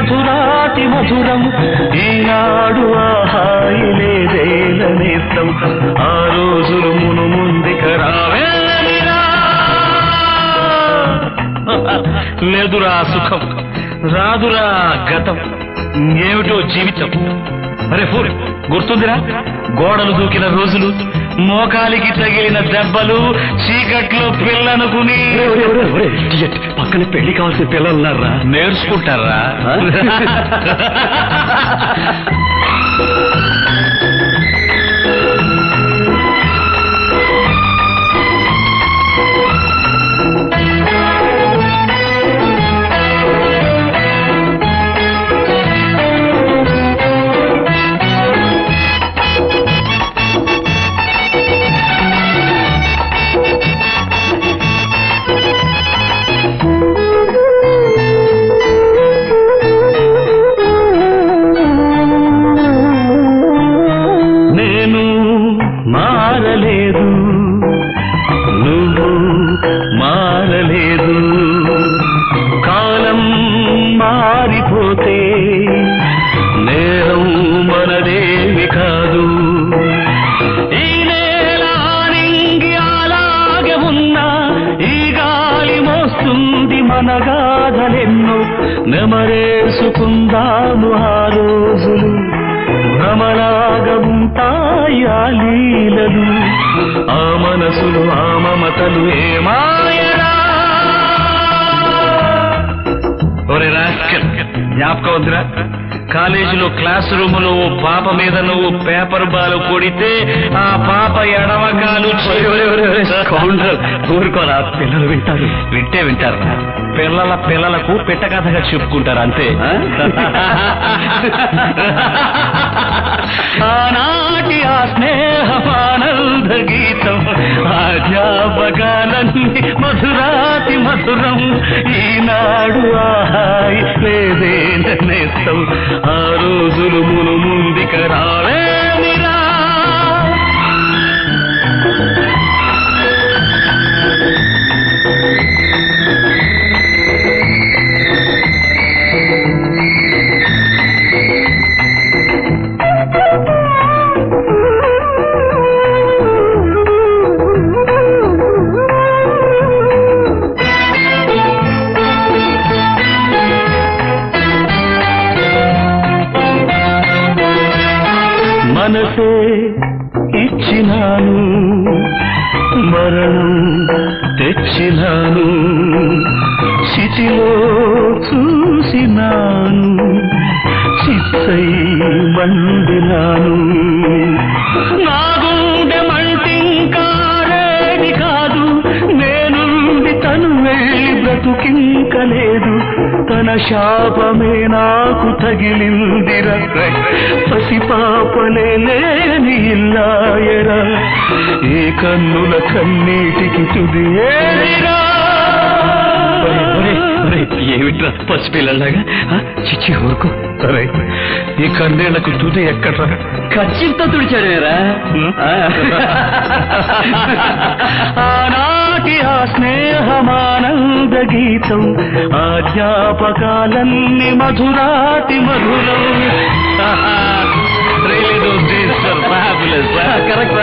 మధురాతి మధురం ఈనాడు ఆహాయి లేదేలనేస్తం ఆ రోజులు మును ముందుక రావేమిరా లేదురా సుఖం రాదురా గతం ఏమిటో జీవితం అరే ఫూర్ గుర్తుందిరా గోడలు దూకిన రోజులు మోకాలికి తగిలిన దెబ్బలు చీకట్లో పిల్లనుకుని పక్కన పెళ్లి కావాల్సిన పిల్లలున్నారా నేర్చుకుంటారా మారలేదు నువ్వు మారలేదు కాలం మారిపోతే నేరం మనదేవి కాదు ఈ నేల నింగి అలాగే ఉన్నా ఈ గాలి మోస్తుంది మన గాథలెన్నో నెమరేసుకుందాము ఆ రోజులు భ్రమలాగా ఉంటాయి ఆ లీలలు ఆ మనసులు ఆ మమతలు ఏమాయరా ఒరే రాస్కల్ జ్ఞాపకం వద్దురా కాలేజీలో క్లాస్ రూములో ఓ పాప మీద నువ్వు పేపర్ బాల్ కొడితే ఆ పాప ఎడమకాలు ఊరుకోరా పిల్లలు వింటారు వింటారు పిల్లలకు పిట్ట కథగా చెప్పుకుంటారు అంతే ఆనాటి ఆ స్నేహమానంద గీతం ఆ జ్ఞాపకాలన్నీ మధురాతి మధురం ఈనాడు ఆహాయి లేదే నేస్తం ఆ రోజులు మును ముందుక రావేమిరా మనసే ఇచ్చినాను మరణం తెచ్చినాను చితిలో చూసినాను చిత్తై మండినాను నా గుండె మంటింకారేది కాదు నేనుండి తను వెళ్ళి బ్రతుకింకలేదు తన శాపమే నాకు తగిలిందిరా పసిపాపలే లేని ఇల్లాయరా ఏ కన్నుల కన్నీటికి తుది ఏరా ఏమిట్రా పసిపిల్లలాగా చిచ్చి ఊరుకో సరే ఈ కన్నేళ్లకు తుది ఎక్కడ్రా ఖచ్చితంగా తుడిచాడేరా ఆనాటి ఆ స్నేహమానంద గీతం ఆ జ్ఞాపకాలన్నీ మధురాతి మధురం Really those days are fabulous. Correct.